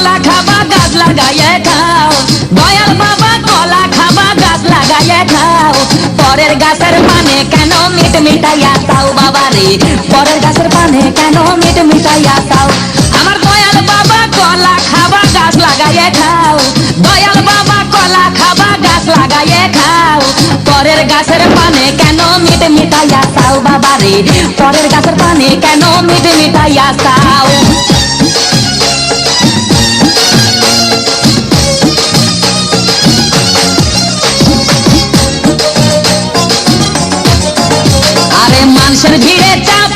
কলা খাবা গাছ লাগাইয়ে খাও, দয়াল বাবা কলা খাবা গাছ লাগাইয়ে খাও। পরের গাছের পানে কেন মিট মিটাইয়া চাও বাবা রে, পরের গাছের পানে কেন মিট মিটাইয়া চাও। আমার দয়াল বাবা কলা খাবা গাছ লাগাইয়ে খাও, দয়াল বাবা কলা খাবা গাছ লাগাইয়ে খাও। পরের গাছের পানে কেন মিট মিটাইয়া চাও বাবা রে, পরের গাছের পানে কেন মিট মিটাইয়া চাও। আরে মানুষের ভিড়ে চাপ